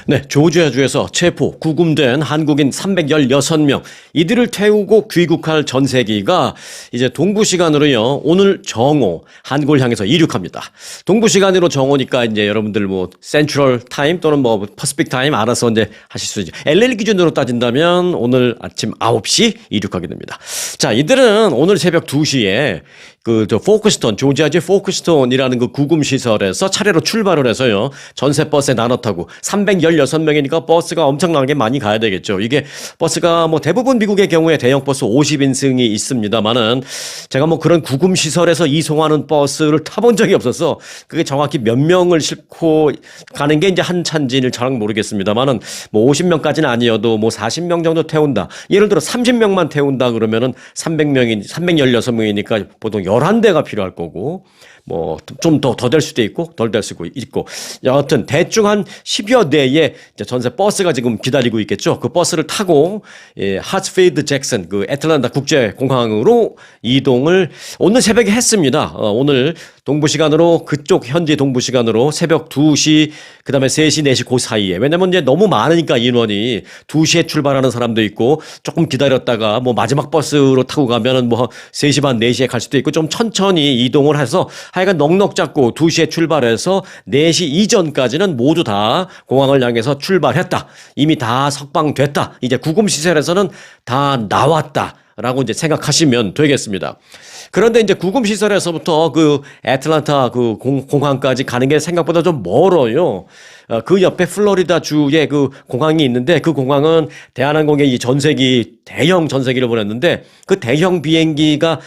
네, 조지아주에서 체포, 구금된 한국인 316명, 이들을 태우고 귀국할 전세기가 이제 동부 시간으로요, 오늘 정오, 한국을 향해서 이륙합니다. 동부 시간으로 정오니까 이제 여러분들 뭐, 센트럴 타임 또는 뭐, 퍼시픽 타임 알아서 이제 하실 수 있죠. LA 기준으로 따진다면 오늘 아침 9시 이륙하게 됩니다. 자, 이들은 오늘 새벽 2시에 포크스톤, 조지아주 포크스톤이라는 그 구금 시설에서 차례로 출발을 해서요, 전세 버스에 나눠 타고 316명이니까 버스가 엄청나게 많이 가야 되겠죠. 이게 버스가 뭐 대부분 미국의 경우에 대형 버스 50인승이 있습니다만은 제가 뭐 그런 구금 시설에서 이송하는 버스를 타본 적이 없어서 그게 정확히 몇 명을 싣고 가는 게 이제 한 차인지는 잘 모르겠습니다만은 뭐 50명까지는 아니어도 뭐 40명 정도 태운다. 예를 들어 30명만 태운다 그러면은 316명이니까 보통 11대가 필요할 거고, 뭐, 좀 더 될 수도 있고, 덜 될 수도 있고. 여하튼, 대충 한 10여 대의 전세 버스가 지금 기다리고 있겠죠. 그 버스를 타고, 하츠필드 잭슨, 그 애틀랜타 국제공항으로 이동을 오늘 새벽에 했습니다. 오늘 동부 시간으로, 그쪽 현지 동부 시간으로 새벽 2시, 그 다음에 3시, 4시 그 사이에. 왜냐면 이제 너무 많으니까 인원이 2시에 출발하는 사람도 있고, 조금 기다렸다가 뭐 마지막 버스로 타고 가면은 뭐 3시 반, 4시에 갈 수도 있고, 좀 천천히 이동을 해서 하여간 넉넉 잡고 2시에 출발해서 4시 이전까지는 모두 다 공항을 향해서 출발했다. 이미 다 석방됐다. 이제 구금시설에서는 다 나왔다. 라고 이제 생각하시면 되겠습니다. 그런데 이제 구금시설에서부터 그 애틀랜타 그 공항까지 가는 게 생각보다 좀 멀어요. 그 옆에 플로리다 주에 그 공항이 있는데 그 공항은 대한항공의 이 전세기, 대형 전세기를 보냈는데 그 대형 비행기가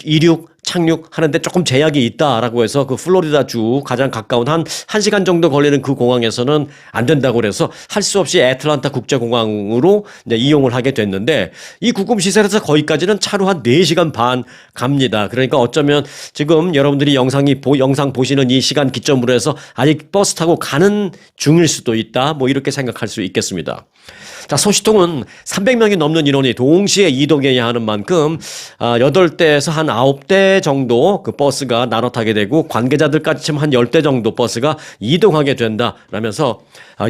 이륙, 착륙하는데 조금 제약이 있다라고 해서 그 플로리다 주 가장 가까운 한 1시간 정도 걸리는 그 공항에서는 안 된다고 그래서 할 수 없이 애틀랜타 국제공항으로 이제 이용을 하게 됐는데 이 구금시설에서 거기까지는 차로 한 4시간 반 갑니다. 그러니까 어쩌면 지금 여러분들이 영상 보시는 이 시간 기점으로 해서 아직 버스 타고 가는 중일 수도 있다. 뭐 이렇게 생각할 수 있겠습니다. 자, 소식통은 300명이 넘는 인원이 동시에 이동해야 하는 만큼 8대에서 한 9대 정도 그 버스가 나눠 타게 되고 관계자들까지 치면 한 10대 정도 버스가 이동하게 된다라면서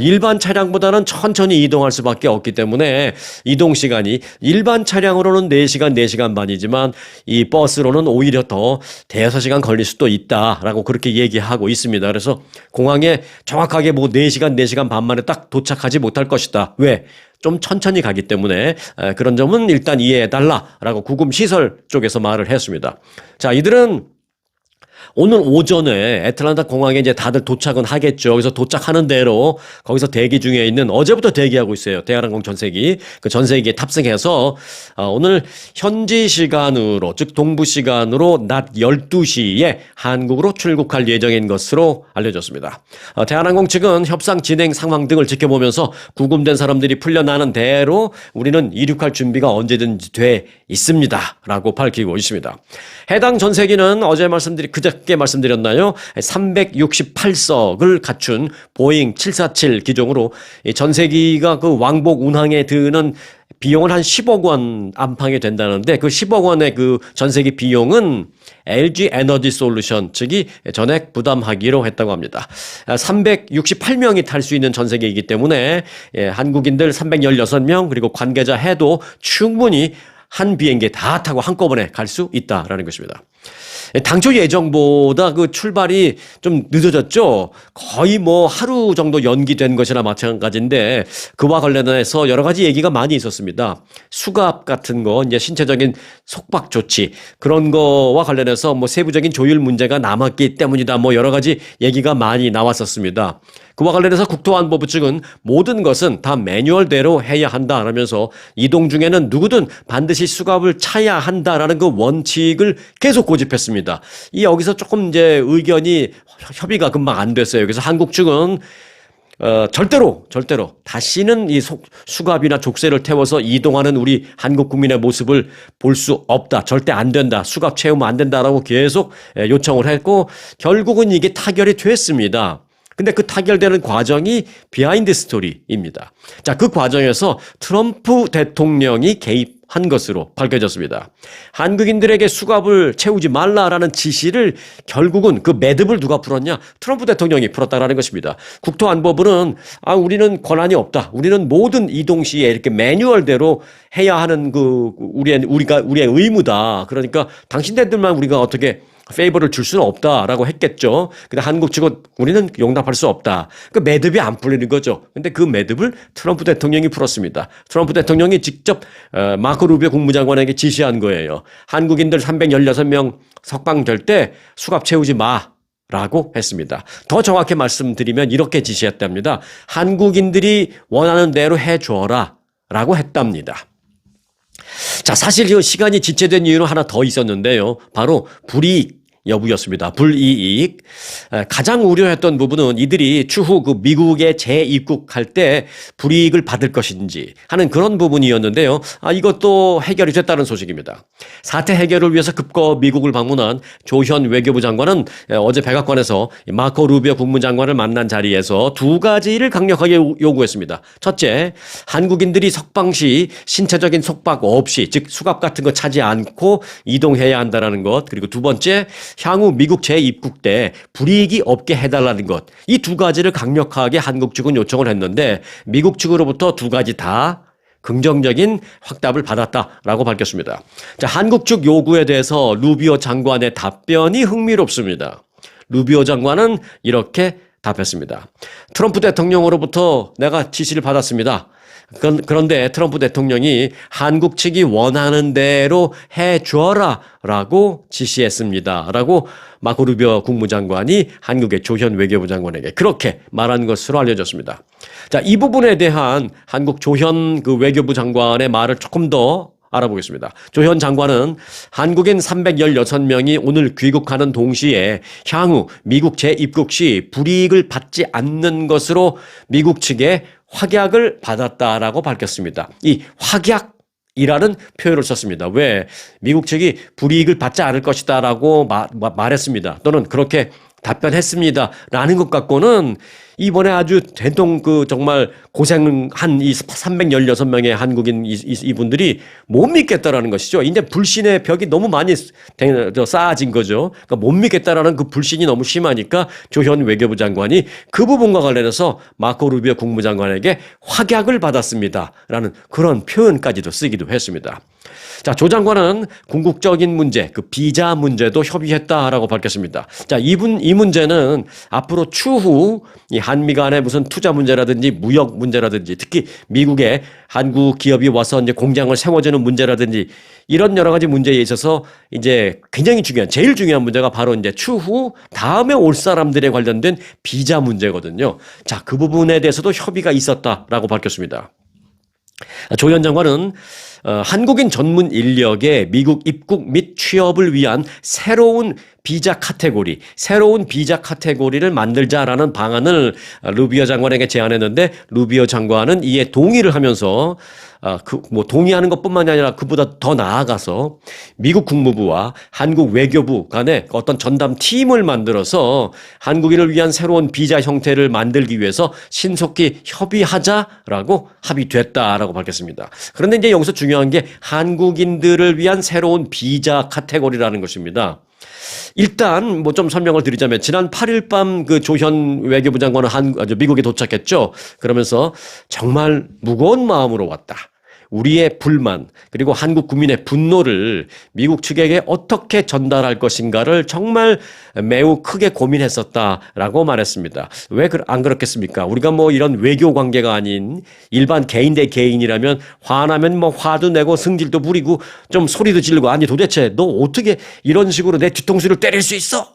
일반 차량보다는 천천히 이동할 수밖에 없기 때문에 이동 시간이 일반 차량으로는 4시간, 4시간 반이지만 이 버스로는 오히려 더 대여섯 시간 걸릴 수도 있다라고 그렇게 얘기하고 있습니다. 그래서 공항에 정확하게 뭐 4시간, 4시간 반 만에 딱 도착하지 못할 것이다. 왜? 좀 천천히 가기 때문에 그런 점은 일단 이해해달라라고 구금시설 쪽에서 말을 했습니다. 자, 이들은 오늘 오전에 애틀랜타 공항에 이제 다들 도착은 하겠죠. 그래서 도착하는 대로 거기서 대기 중에 있는 어제부터 대기하고 있어요. 대한항공 전세기. 그 전세기에 탑승해서 오늘 현지 시간으로 즉 동부 시간으로 낮 12시에 한국으로 출국할 예정인 것으로 알려졌습니다. 대한항공 측은 협상 진행 상황 등을 지켜보면서 구금된 사람들이 풀려나는 대로 우리는 이륙할 준비가 언제든지 돼 있습니다라고 밝히고 있습니다. 해당 전세기는 그저께 말씀드렸나요? 368석을 갖춘 보잉 747 기종으로 전세기가 그 왕복 운항에 드는 비용은 한 10억 원 안팎이 된다는데 그 10억 원의 그 전세기 비용은 LG 에너지 솔루션 측이 전액 부담하기로 했다고 합니다. 368명이 탈 수 있는 전세기이기 때문에 한국인들 316명 그리고 관계자 해도 충분히 한 비행기에 다 타고 한꺼번에 갈 수 있다라는 것입니다. 당초 예정보다 그 출발이 좀 늦어졌죠. 거의 뭐 하루 정도 연기된 것이나 마찬가지인데 그와 관련해서 여러 가지 얘기가 많이 있었습니다. 수갑 같은 거, 이제 신체적인 속박 조치 그런 거와 관련해서 뭐 세부적인 조율 문제가 남았기 때문이다. 뭐 여러 가지 얘기가 많이 나왔었습니다. 그와 관련해서 국토안보부 측은 모든 것은 다 매뉴얼대로 해야 한다라면서 이동 중에는 누구든 반드시 수갑을 차야 한다라는 그 원칙을 계속 고집했습니다. 이 여기서 조금 이제 의견이 협의가 금방 안 됐어요. 그래서 한국 측은 절대로 다시는 이 수갑이나 족쇄를 태워서 이동하는 우리 한국 국민의 모습을 볼 수 없다. 절대 안 된다. 수갑 채우면 안 된다라고 계속 요청을 했고 결국은 이게 타결이 됐습니다. 근데 그 타결되는 과정이 비하인드 스토리입니다. 자, 그 과정에서 트럼프 대통령이 개입 한 것으로 밝혀졌습니다. 한국인들에게 수갑을 채우지 말라라는 지시를 결국은 그 매듭을 누가 풀었냐? 트럼프 대통령이 풀었다라는 것입니다. 국토안보부는 우리는 권한이 없다. 우리는 모든 이동 시에 이렇게 매뉴얼대로 해야 하는 우리의 의무다. 그러니까 당신네들만 우리가 어떻게 페이버를 줄 수는 없다라고 했겠죠. 근데 한국 측은 우리는 용납할 수 없다. 그 매듭이 안 풀리는 거죠. 근데 그 매듭을 트럼프 대통령이 풀었습니다. 트럼프 대통령이 직접 마코 루비오 국무장관에게 지시한 거예요. 한국인들 316명 석방될 때 수갑 채우지 마. 라고 했습니다. 더 정확히 말씀드리면 이렇게 지시했답니다. 한국인들이 원하는 대로 해줘라. 라고 했답니다. 자, 사실 이 시간이 지체된 이유는 하나 더 있었는데요. 바로 불이익 여부였습니다. 불이익. 가장 우려했던 부분은 이들이 추후 그 미국에 재입국할 때 불이익을 받을 것인지 하는 그런 부분이었는데요. 이것도 해결이 됐다는 소식입니다. 사태 해결을 위해서 급거 미국을 방문한 조현 외교부 장관은 어제 백악관에서 마코 루비오 국무장관을 만난 자리에서 두 가지를 강력하게 요구했습니다. 첫째, 한국인들이 석방 시 신체적인 속박 없이, 즉 수갑 같은 거 차지 않고 이동해야 한다는 것. 그리고 두 번째, 향후 미국 재입국 때 불이익이 없게 해달라는 것. 이 두 가지를 강력하게 한국 측은 요청을 했는데 미국 측으로부터 두 가지 다 긍정적인 확답을 받았다라고 밝혔습니다. 자, 한국 측 요구에 대해서 루비오 장관의 답변이 흥미롭습니다. 루비오 장관은 이렇게 답했습니다. 트럼프 대통령으로부터 내가 지시를 받았습니다. 그런데 트럼프 대통령이 한국 측이 원하는 대로 해줘라 라고 지시했습니다. 라고 마코 루비오 국무장관이 한국의 조현 외교부 장관에게 그렇게 말한 것으로 알려졌습니다. 자, 이 부분에 대한 한국 조현 그 외교부 장관의 말을 조금 더 알아보겠습니다. 조현 장관은 한국인 316명이 오늘 귀국하는 동시에 향후 미국 재입국 시 불이익을 받지 않는 것으로 미국 측에 확약을 받았다라고 밝혔습니다. 이 확약이라는 표현을 썼습니다. 왜? 미국 측이 불이익을 받지 않을 것이다라고 말했습니다. 또는 그렇게 답변했습니다. 라는 것 갖고는 이번에 아주 정말 고생한 이 316명의 한국인 이분들이 못 믿겠다라는 것이죠. 이제 불신의 벽이 너무 많이 쌓아진 거죠. 그러니까 못 믿겠다라는 그 불신이 너무 심하니까 조현 외교부 장관이 그 부분과 관련해서 마코 루비오 국무장관에게 확약을 받았습니다. 라는 그런 표현까지도 쓰기도 했습니다. 자, 조 장관은 궁극적인 문제, 그 비자 문제도 협의했다라고 밝혔습니다. 자, 이 문제는 앞으로 추후 이 한미 간의 무슨 투자 문제라든지 무역 문제라든지 특히 미국에 한국 기업이 와서 이제 공장을 세워주는 문제라든지 이런 여러 가지 문제에 있어서 이제 굉장히 제일 중요한 문제가 바로 이제 추후 다음에 올 사람들에 관련된 비자 문제거든요. 자, 그 부분에 대해서도 협의가 있었다라고 밝혔습니다. 조현 장관은 한국인 전문 인력의 미국 입국 및 취업을 위한 새로운 비자 카테고리를 만들자라는 방안을 루비오 장관에게 제안했는데 루비오 장관은 이에 동의를 하면서 동의하는 것뿐만이 아니라 그보다 더 나아가서 미국 국무부와 한국 외교부 간에 어떤 전담 팀을 만들어서 한국인을 위한 새로운 비자 형태를 만들기 위해서 신속히 협의하자라고 합의됐다라고 밝혔습니다. 그런데 이제 여기서 중요한 게 한국인들을 위한 새로운 비자 카테고리라는 것입니다. 일단 좀 설명을 드리자면 지난 8일 밤 그 조현 외교부 장관은 미국에 도착했죠. 그러면서 정말 무거운 마음으로 왔다. 우리의 불만 그리고 한국 국민의 분노를 미국 측에게 어떻게 전달할 것인가를 정말 매우 크게 고민했었다라고 말했습니다. 왜 안 그렇겠습니까? 우리가 이런 외교 관계가 아닌 일반 개인 대 개인이라면 화나면 화도 내고 승질도 부리고 좀 소리도 지르고 아니 도대체 너 어떻게 이런 식으로 내 뒤통수를 때릴 수 있어?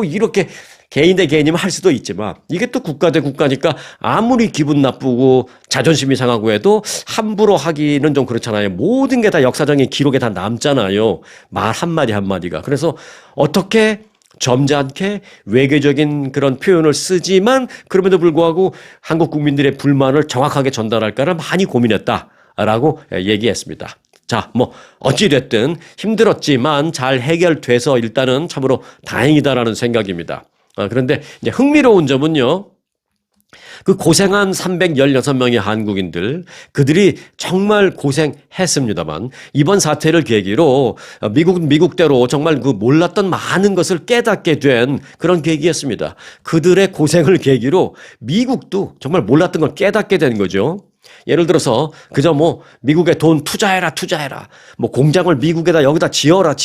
이렇게 개인 대 개인이면 할 수도 있지만 이게 또 국가 대 국가니까 아무리 기분 나쁘고 자존심이 상하고 해도 함부로 하기는 좀 그렇잖아요. 모든 게 다 역사적인 기록에 다 남잖아요. 말 한마디 한마디가. 그래서 어떻게 점잖게 외교적인 그런 표현을 쓰지만 그럼에도 불구하고 한국 국민들의 불만을 정확하게 전달할까를 많이 고민했다라고 얘기했습니다. 자, 어찌됐든 힘들었지만 잘 해결돼서 일단은 참으로 다행이다라는 생각입니다. 그런데 이제 흥미로운 점은요. 그 고생한 316명의 한국인들, 그들이 정말 고생했습니다만 이번 사태를 계기로 미국대로 정말 그 몰랐던 많은 것을 깨닫게 된 그런 계기였습니다. 그들의 고생을 계기로 미국도 정말 몰랐던 걸 깨닫게 된 거죠. 예를 들어서 그저 뭐 미국에 돈 투자해라. 뭐 공장을 미국에다 여기다 지어라.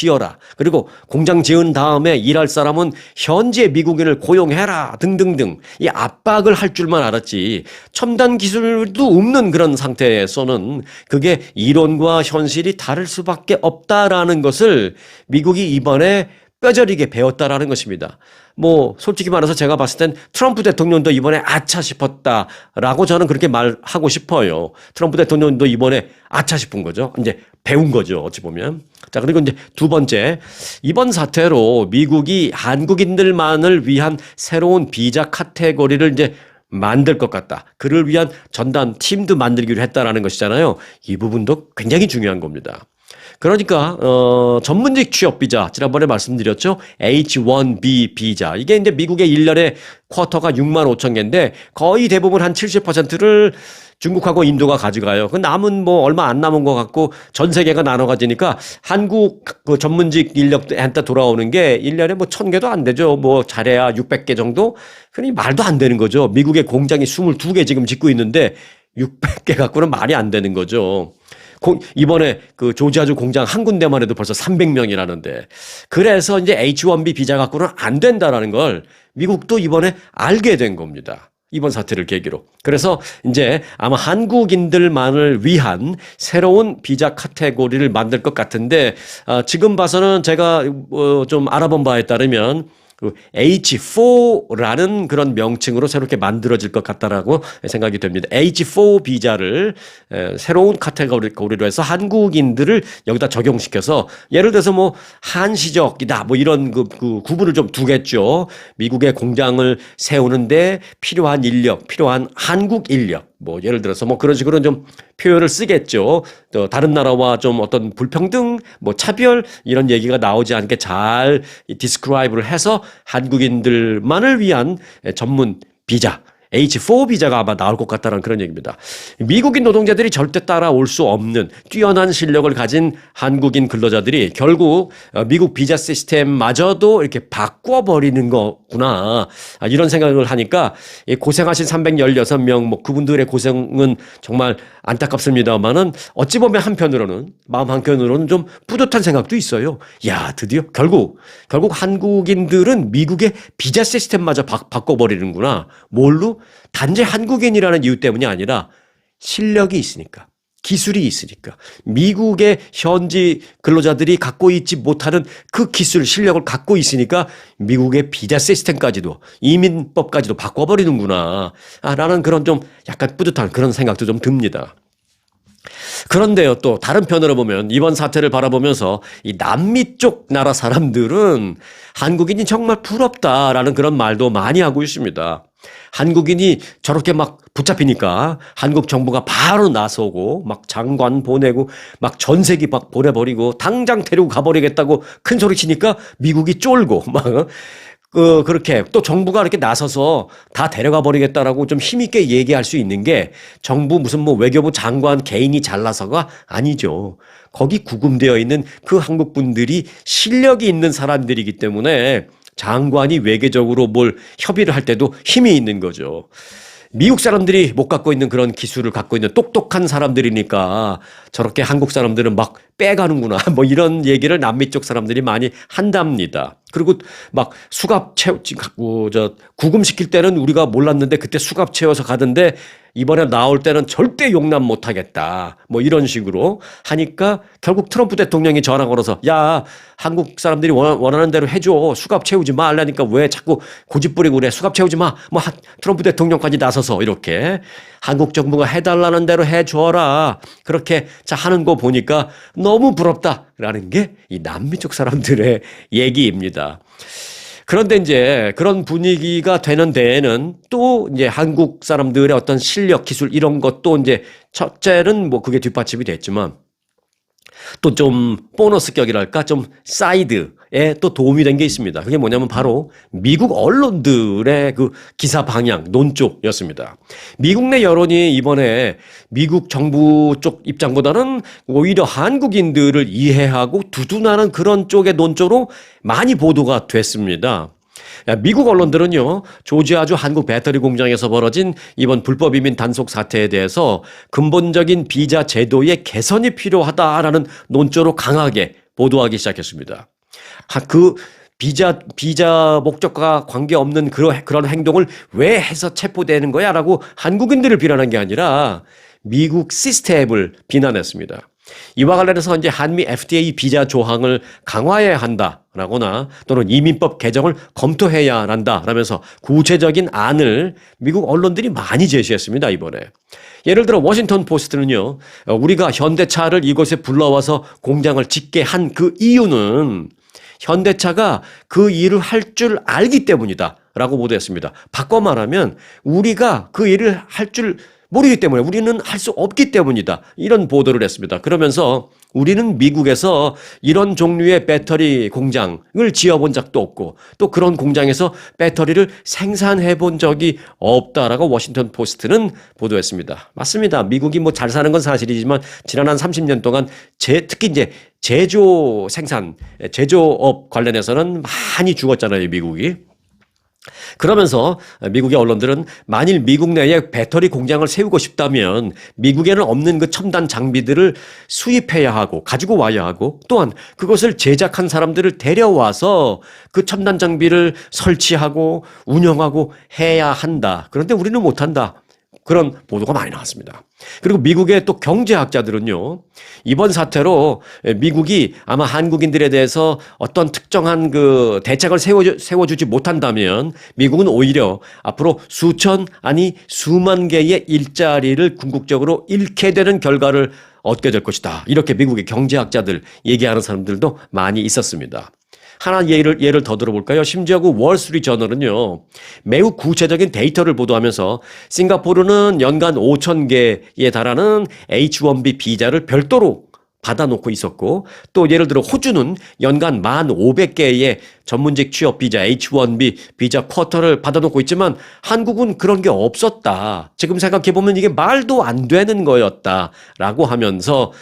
그리고 공장 지은 다음에 일할 사람은 현지의 미국인을 고용해라 등등등 이 압박을 할 줄만 알았지 첨단 기술도 없는 그런 상태에서는 그게 이론과 현실이 다를 수밖에 없다라는 것을 미국이 이번에 뼈저리게 배웠다라는 것입니다. 뭐 솔직히 말해서 제가 봤을 땐 트럼프 대통령도 이번에 아차 싶었다라고 저는 그렇게 말하고 싶어요. 트럼프 대통령도 이번에 아차 싶은 거죠. 이제 배운 거죠. 어찌 보면. 자, 그리고 이제 두 번째, 이번 사태로 미국이 한국인들만을 위한 새로운 비자 카테고리를 이제 만들 것 같다. 그를 위한 전담 팀도 만들기로 했다라는 것이잖아요. 이 부분도 굉장히 중요한 겁니다. 그러니까 전문직 취업 비자 지난번에 말씀드렸죠. H-1B 비자. 이게 이제 미국의 1년에 쿼터가 6만 5천 개인데 거의 대부분 한 70%를 중국하고 인도가 가져가요. 그 남은 뭐 얼마 안 남은 것 같고 전 세계가 나눠 가지니까 한국 그 전문직 인력한테 돌아오는 게 1년에 뭐 1,000개도 안 되죠. 뭐 잘해야 600개 정도? 그러니 말도 안 되는 거죠. 미국의 공장이 22개 지금 짓고 있는데 600개 갖고는 말이 안 되는 거죠. 이번에 그 조지아주 공장 한 군데만 해도 벌써 300명이라는데 그래서 이제 H-1B 비자 갖고는 안 된다라는 걸 미국도 이번에 알게 된 겁니다. 이번 사태를 계기로. 그래서 이제 아마 한국인들만을 위한 새로운 비자 카테고리를 만들 것 같은데 지금 봐서는 제가 좀 알아본 바에 따르면 그 H4라는 그런 명칭으로 새롭게 만들어질 것 같다라고 생각이 됩니다. H4 비자를 새로운 카테고리로 해서 한국인들을 여기다 적용시켜서 예를 들어서 뭐 한시적이다 뭐 이런 그 구분을 좀 두겠죠. 미국의 공장을 세우는데 필요한 인력, 필요한 한국 인력. 뭐 예를 들어서 뭐 그런 식으로 좀 표현을 쓰겠죠. 또 다른 나라와 좀 어떤 불평등, 뭐 차별 이런 얘기가 나오지 않게 잘 디스크라이브를 해서 한국인들만을 위한 전문 비자 H4 비자가 아마 나올 것 같다는 그런 얘기입니다. 미국인 노동자들이 절대 따라올 수 없는 뛰어난 실력을 가진 한국인 근로자들이 결국 미국 비자 시스템마저도 이렇게 바꿔버리는 거구나. 이런 생각을 하니까 고생하신 316명 뭐 그분들의 고생은 정말 안타깝습니다만은 어찌 보면 한편으로는 마음 한켠으로는 좀 뿌듯한 생각도 있어요. 야, 드디어 결국 한국인들은 미국의 비자 시스템마저 바꿔버리는구나. 뭘로? 단지 한국인이라는 이유 때문이 아니라 실력이 있으니까, 기술이 있으니까, 미국의 현지 근로자들이 갖고 있지 못하는 그 기술, 실력을 갖고 있으니까 미국의 비자 시스템까지도, 이민법까지도 바꿔버리는구나. 라는 그런 좀 약간 뿌듯한 그런 생각도 좀 듭니다. 그런데요, 또 다른 편으로 보면 이번 사태를 바라보면서 이 남미 쪽 나라 사람들은 한국인이 정말 부럽다라는 그런 말도 많이 하고 있습니다. 한국인이 저렇게 막 붙잡히니까 한국 정부가 바로 나서고 막 장관 보내고 막 전세기 막 보내버리고 당장 데리고 가버리겠다고 큰 소리 치니까 미국이 쫄고 막 그렇게 또 정부가 이렇게 나서서 다 데려가 버리겠다라고 좀 힘있게 얘기할 수 있는 게 정부 무슨 뭐 외교부 장관 개인이 잘나서가 아니죠. 거기 구금되어 있는 그 한국 분들이 실력이 있는 사람들이기 때문에 장관이 외교적으로 뭘 협의를 할 때도 힘이 있는 거죠. 미국 사람들이 못 갖고 있는 그런 기술을 갖고 있는 똑똑한 사람들이니까 저렇게 한국 사람들은 막 빼가는구나. 뭐 이런 얘기를 남미 쪽 사람들이 많이 한답니다. 그리고 막 수갑 구금시킬 때는 우리가 몰랐는데 그때 수갑 채워서 가던데 이번에 나올 때는 절대 용납 못 하겠다. 뭐 이런 식으로 하니까 결국 트럼프 대통령이 전화 걸어서 야, 한국 사람들이 원하는 대로 해줘. 수갑 채우지 마. 하려니까 왜 자꾸 고집 부리고 그래. 수갑 채우지 마. 뭐 트럼프 대통령까지 나서서 이렇게 한국 정부가 해달라는 대로 해줘라. 그렇게 자 하는 거 보니까 너무 부럽다라는 게 이 남미 쪽 사람들의 얘기입니다. 그런데 이제 그런 분위기가 되는 데에는 또 이제 한국 사람들의 어떤 실력, 기술 이런 것도 이제 첫째는 뭐 그게 뒷받침이 됐지만 또 좀 보너스 격이랄까 좀 사이드 또 도움이 된 게 있습니다. 그게 뭐냐면 바로 미국 언론들의 그 기사 방향, 논조였습니다. 미국 내 여론이 이번에 미국 정부 쪽 입장보다는 오히려 한국인들을 이해하고 두둔하는 그런 쪽의 논조로 많이 보도가 됐습니다. 미국 언론들은요, 조지아주 한국 배터리 공장에서 벌어진 이번 불법 이민 단속 사태에 대해서 근본적인 비자 제도의 개선이 필요하다라는 논조로 강하게 보도하기 시작했습니다. 그 비자 목적과 관계없는 그런 행동을 왜 해서 체포되는 거야? 라고 한국인들을 비난한 게 아니라 미국 시스템을 비난했습니다. 이와 관련해서 이제 한미 FTA 비자 조항을 강화해야 한다라거나 또는 이민법 개정을 검토해야 한다라면서 구체적인 안을 미국 언론들이 많이 제시했습니다, 이번에. 예를 들어 워싱턴 포스트는요, 우리가 현대차를 이곳에 불러와서 공장을 짓게 한 그 이유는 현대차가 그 일을 할 줄 알기 때문이다 라고 보도했습니다. 바꿔 말하면 우리가 그 일을 할 줄 모르기 때문에, 우리는 할 수 없기 때문이다, 이런 보도를 했습니다. 그러면서 우리는 미국에서 이런 종류의 배터리 공장을 지어본 적도 없고 또 그런 공장에서 배터리를 생산해 본 적이 없다라고 워싱턴 포스트는 보도했습니다. 맞습니다. 미국이 뭐 잘 사는 건 사실이지만 지난 한 30년 동안 특히 이제 제조업 관련해서는 많이 죽었잖아요, 미국이. 그러면서 미국의 언론들은 만일 미국 내에 배터리 공장을 세우고 싶다면 미국에는 없는 그 첨단 장비들을 수입해야 하고 가지고 와야 하고 또한 그것을 제작한 사람들을 데려와서 그 첨단 장비를 설치하고 운영하고 해야 한다. 그런데 우리는 못한다. 그런 보도가 많이 나왔습니다. 그리고 미국의 또 경제학자들은요, 이번 사태로 미국이 아마 한국인들에 대해서 어떤 특정한 그 대책을 세워주지 못한다면 미국은 오히려 앞으로 수천 아니 수만 개의 일자리를 궁극적으로 잃게 되는 결과를 얻게 될 것이다. 이렇게 미국의 경제학자들 얘기하는 사람들도 많이 있었습니다. 하나 예를 더 들어볼까요? 심지어 그 월스트리트저널은요, 매우 구체적인 데이터를 보도하면서 싱가포르는 연간 5,000개에 달하는 H-1B 비자를 별도로 받아놓고 있었고, 또 예를 들어 호주는 연간 1,500개의 전문직 취업 비자 H-1B 비자 쿼터를 받아놓고 있지만 한국은 그런 게 없었다. 지금 생각해보면 이게 말도 안 되는 거였다라고 하면서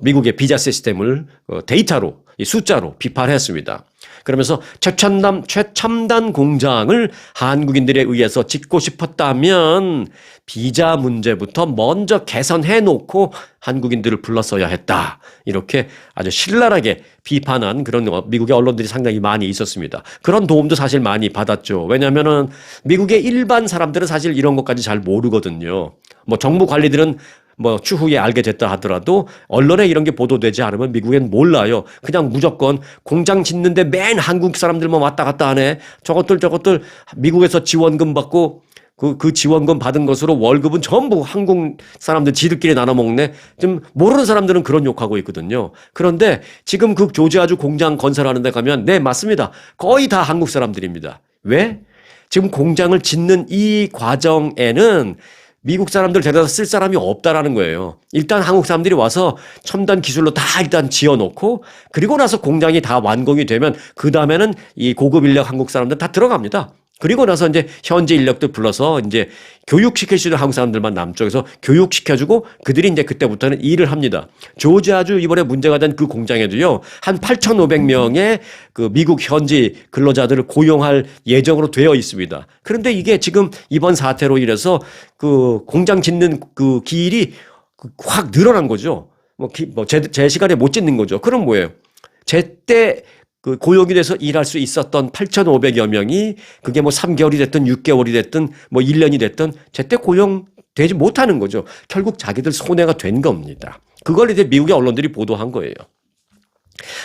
미국의 비자 시스템을 데이터로, 숫자로 비판했습니다. 그러면서 최첨단 공장을 한국인들에 의해서 짓고 싶었다면 비자 문제부터 먼저 개선해 놓고 한국인들을 불렀어야 했다. 이렇게 아주 신랄하게 비판한 그런 미국의 언론들이 상당히 많이 있었습니다. 그런 도움도 사실 많이 받았죠. 왜냐하면은 미국의 일반 사람들은 사실 이런 것까지 잘 모르거든요. 뭐 정부 관리들은 뭐 추후에 알게 됐다 하더라도 언론에 이런 게 보도되지 않으면 미국엔 몰라요. 그냥 무조건 공장 짓는데 맨 한국 사람들만 왔다 갔다 하네. 저것들 미국에서 지원금 받고 그 지원금 받은 것으로 월급은 전부 한국 사람들 지들끼리 나눠 먹네. 좀 모르는 사람들은 그런 욕하고 있거든요. 그런데 지금 그 조지아주 공장 건설하는 데 가면 네, 맞습니다. 거의 다 한국 사람들입니다. 왜? 지금 공장을 짓는 이 과정에는 미국 사람들 데려다 쓸 사람이 없다라는 거예요. 일단 한국 사람들이 와서 첨단 기술로 다 일단 지어놓고 그리고 나서 공장이 다 완공이 되면 그 다음에는 이 고급 인력 한국 사람들 다 들어갑니다. 그리고 나서 이제 현지 인력들 불러서 이제 교육시킬 수 있는 한국 사람들만 남쪽에서 교육시켜주고 그들이 이제 그때부터는 일을 합니다. 조지아주 이번에 문제가 된 그 공장에도요, 한 8,500명의 그 미국 현지 근로자들을 고용할 예정으로 되어 있습니다. 그런데 이게 지금 이번 사태로 인해서 그 공장 짓는 그 길이 확 늘어난 거죠. 제 시간에 못 짓는 거죠. 그럼 뭐예요? 제때 그 고용이 돼서 일할 수 있었던 8,500여 명이 그게 뭐 3개월이 됐든 6개월이 됐든 뭐 1년이 됐든 제때 고용되지 못하는 거죠. 결국 자기들 손해가 된 겁니다. 그걸 이제 미국의 언론들이 보도한 거예요.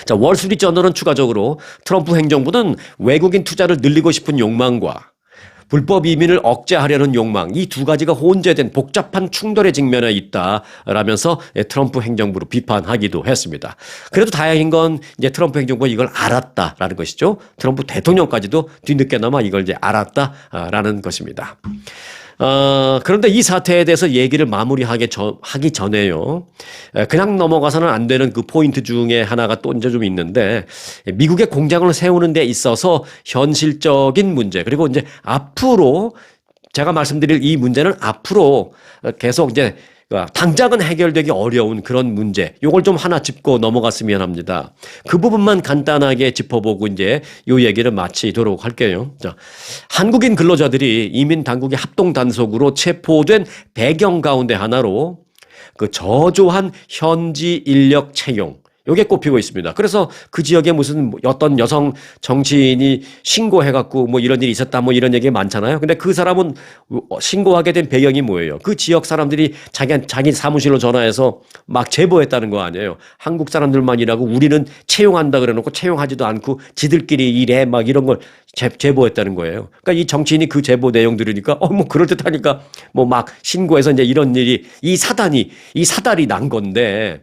자, 월스트리트저널은 추가적으로 트럼프 행정부는 외국인 투자를 늘리고 싶은 욕망과 불법 이민을 억제하려는 욕망, 이 두 가지가 혼재된 복잡한 충돌에 직면해 있다라면서 트럼프 행정부를 비판하기도 했습니다. 그래도 다행인 건 이제 트럼프 행정부가 이걸 알았다라는 것이죠. 트럼프 대통령까지도 뒤늦게나마 이걸 이제 알았다라는 것입니다. 그런데 이 사태에 대해서 얘기를 하기 전에요. 그냥 넘어가서는 안 되는 그 포인트 중에 하나가 또 이제 좀 있는데, 미국의 공장을 세우는 데 있어서 현실적인 문제, 그리고 이제 앞으로 제가 말씀드릴 이 문제는 앞으로 계속 이제 당장은 해결되기 어려운 그런 문제, 요걸 좀 하나 짚고 넘어갔으면 합니다. 그 부분만 간단하게 짚어보고 이제 요 얘기를 마치도록 할게요. 자, 한국인 근로자들이 이민 당국의 합동 단속으로 체포된 배경 가운데 하나로 그 저조한 현지 인력 채용, 요게 꼽히고 있습니다. 그래서 그 지역에 무슨 어떤 여성 정치인이 신고해갖고 뭐 이런 일이 있었다 뭐 이런 얘기 많잖아요. 근데 그 사람은 신고하게 된 배경이 뭐예요? 그 지역 사람들이 자기 사무실로 전화해서 막 제보했다는 거 아니에요. 한국 사람들만 일하고 우리는 채용한다 그래 놓고 채용하지도 않고 지들끼리 일해 막 이런 걸 제보했다는 거예요. 그러니까 이 정치인이 그 제보 내용 들으니까 뭐 그럴듯하니까 뭐 막 신고해서 이제 이런 일이 이 사달이 난 건데,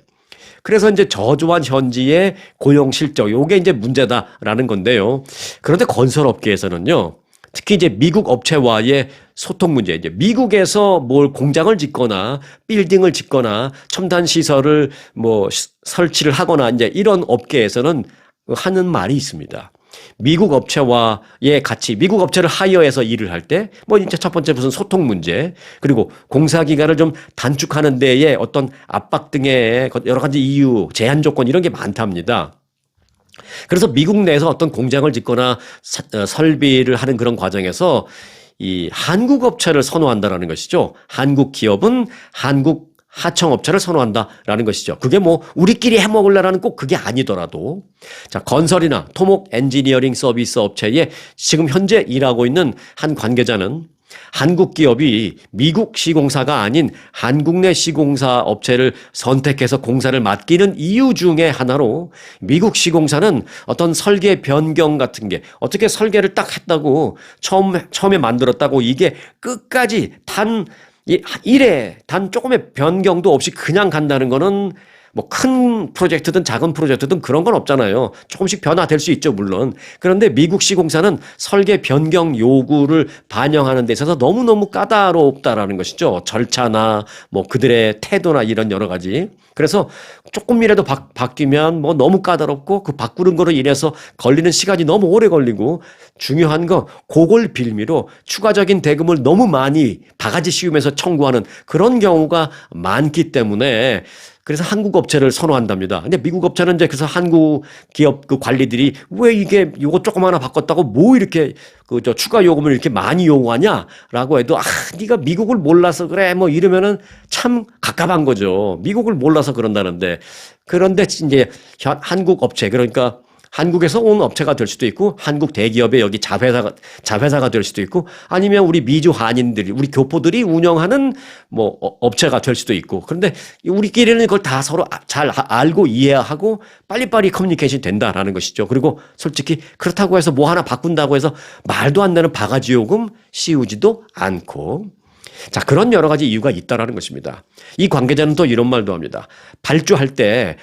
그래서 이제 저조한 현지의 고용 실적, 요게 이제 문제다라는 건데요. 그런데 건설업계에서는요, 특히 이제 미국 업체와의 소통 문제, 이제 미국에서 뭘 공장을 짓거나 빌딩을 짓거나 첨단 시설을 뭐 설치를 하거나 이제 이런 업계에서는 하는 말이 있습니다. 미국 업체와의 같이 미국 업체를 하이어해서 일을 할 때 뭐 이제 첫 번째 무슨 소통 문제, 그리고 공사 기간을 좀 단축하는 데에 어떤 압박 등의 여러 가지 이유, 제한 조건 이런 게 많답니다. 그래서 미국 내에서 어떤 공장을 짓거나 설비를 하는 그런 과정에서 이 한국 업체를 선호한다라는 것이죠. 한국 기업은 한국 하청업체를 선호한다라는 것이죠. 그게 뭐 우리끼리 해먹으려라는 꼭 그게 아니더라도, 자, 건설이나 토목 엔지니어링 서비스 업체에 지금 현재 일하고 있는 한 관계자는 한국 기업이 미국 시공사가 아닌 한국 내 시공사 업체를 선택해서 공사를 맡기는 이유 중에 하나로, 미국 시공사는 어떤 설계 변경 같은 게 어떻게 설계를 딱 했다고 처음에 만들었다고 이게 끝까지 일에 단 조금의 변경도 없이 그냥 간다는 거는 뭐 큰 프로젝트든 작은 프로젝트든 그런 건 없잖아요. 조금씩 변화될 수 있죠, 물론. 그런데 미국 시공사는 설계 변경 요구를 반영하는 데 있어서 너무너무 까다롭다라는 것이죠. 절차나 뭐 그들의 태도나 이런 여러 가지. 그래서 조금이라도 바뀌면 뭐 너무 까다롭고 그 바꾸는 거로 인해서 걸리는 시간이 너무 오래 걸리고, 중요한 거 그걸 빌미로 추가적인 대금을 너무 많이 바가지 씌우면서 청구하는 그런 경우가 많기 때문에, 그래서 한국 업체를 선호한답니다. 근데 미국 업체는 이제 그래서 한국 기업 그 관리들이 왜 이게 요거 조금 하나 바꿨다고 뭐 이렇게 추가 요금을 이렇게 많이 요구하냐라고 해도, 네가 미국을 몰라서 그래 뭐 이러면은 참 갑갑한 거죠. 미국을 몰라서 그런다는데. 그런데 이제 한국 업체, 그러니까 한국에서 온 업체가 될 수도 있고, 한국 대기업의 여기 자회사가 될 수도 있고, 아니면 우리 미주 한인들이, 우리 교포들이 운영하는 뭐 업체가 될 수도 있고. 그런데 우리끼리는 그걸 다 서로 잘 알고 이해하고 빨리빨리 커뮤니케이션이 된다라는 것이죠. 그리고 솔직히 그렇다고 해서 뭐 하나 바꾼다고 해서 말도 안 되는 바가지 요금 씌우지도 않고. 자, 그런 여러 가지 이유가 있다라는 것입니다. 이 관계자는 또 이런 말도 합니다. 발주할 때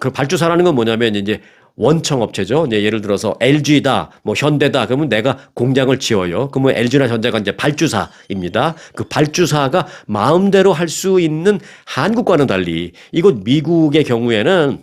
그 발주사라는 건 뭐냐면 이제 원청 업체죠. 이제 예를 들어서 LG다, 뭐 현대다. 그러면 내가 공장을 지어요. 그러면 LG나 현대가 이제 발주사입니다. 그 발주사가 마음대로 할 수 있는 한국과는 달리, 이곳 미국의 경우에는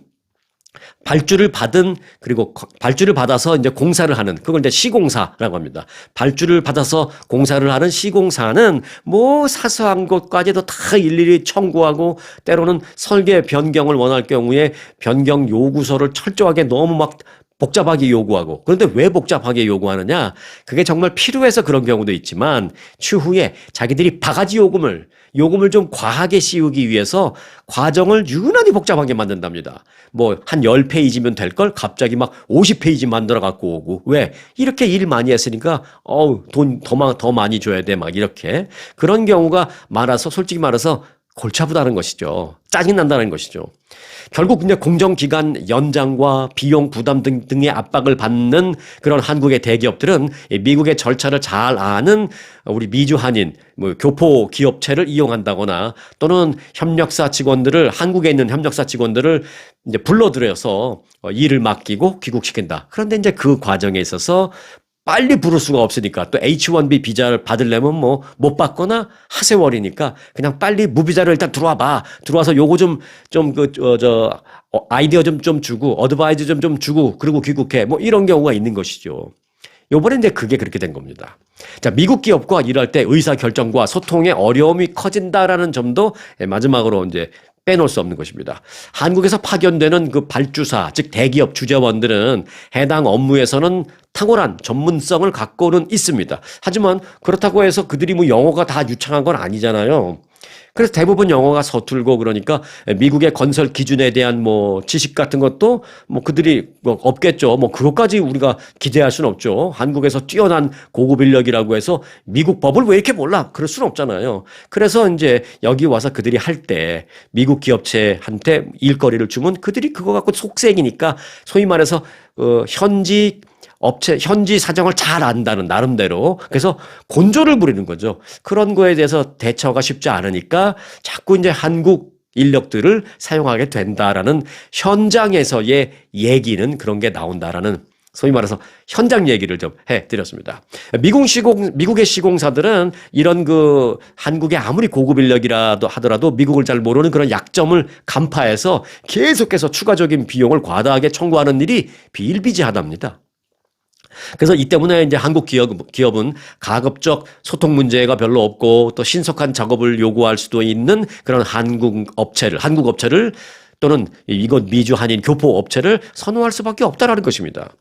그리고 발주를 받아서 이제 공사를 하는, 그걸 이제 시공사라고 합니다. 발주를 받아서 공사를 하는 시공사는 뭐 사소한 것까지도 다 일일이 청구하고, 때로는 설계 변경을 원할 경우에 변경 요구서를 철저하게 너무 막 복잡하게 요구하고. 그런데 왜 복잡하게 요구하느냐? 그게 정말 필요해서 그런 경우도 있지만, 추후에 자기들이 바가지 요금을 좀 과하게 씌우기 위해서 과정을 유난히 복잡하게 만든답니다. 뭐 한 10페이지면 될 걸 갑자기 막 50페이지 만들어 갖고 오고. 왜? 이렇게 일 많이 했으니까 돈 더 많이 줘야 돼. 막 이렇게. 그런 경우가 많아서 솔직히 말해서 골치 아프다는 것이죠. 짜증난다는 것이죠. 결국 이제 공정기간 연장과 비용 부담 등의 압박을 받는 그런 한국의 대기업들은 미국의 절차를 잘 아는 우리 미주 한인, 뭐 교포 기업체를 이용한다거나, 또는 한국에 있는 협력사 직원들을 이제 불러들여서 일을 맡기고 귀국시킨다. 그런데 이제 그 과정에 있어서 빨리 부를 수가 없으니까 또 H1B 비자를 받으려면 뭐 못 받거나 하세월이니까 그냥 빨리 무비자를 일단 들어와 봐. 들어와서 요거 아이디어 좀 주고 어드바이즈 좀 주고 그리고 귀국해. 뭐 이런 경우가 있는 것이죠. 요번에 이제 그게 그렇게 된 겁니다. 자, 미국 기업과 일할 때 의사 결정과 소통의 어려움이 커진다라는 점도 마지막으로 이제 빼놓을 수 없는 것입니다. 한국에서 파견되는 그 발주사, 즉 대기업 주재원들은 해당 업무에서는 탁월한 전문성을 갖고는 있습니다. 하지만 그렇다고 해서 그들이 뭐 영어가 다 유창한 건 아니잖아요. 그래서 대부분 영어가 서툴고 그러니까 미국의 건설 기준에 대한 뭐 지식 같은 것도 뭐 그들이 뭐 없겠죠. 뭐 그것까지 우리가 기대할 수는 없죠. 한국에서 뛰어난 고급 인력이라고 해서 미국 법을 왜 이렇게 몰라? 그럴 수는 없잖아요. 그래서 이제 여기 와서 그들이 할 때 미국 기업체한테 일거리를 주면 그들이 그거 갖고 속색이니까 소위 말해서 현지 사정을 잘 안다는 나름대로 그래서 곤조를 부리는 거죠. 그런 거에 대해서 대처가 쉽지 않으니까 자꾸 이제 한국 인력들을 사용하게 된다라는 현장에서의 얘기는 그런 게 나온다라는 소위 말해서 현장 얘기를 좀 해드렸습니다. 미국의 시공사들은 이런 그 한국의 아무리 고급 인력이라도 하더라도 미국을 잘 모르는 그런 약점을 간파해서 계속해서 추가적인 비용을 과다하게 청구하는 일이 비일비재하답니다. 그래서 이 때문에 이제 한국 기업은 가급적 소통 문제가 별로 없고 또 신속한 작업을 요구할 수도 있는 그런 한국 업체를 또는 이것 미주 한인 교포 업체를 선호할 수밖에 없다라는 것입니다.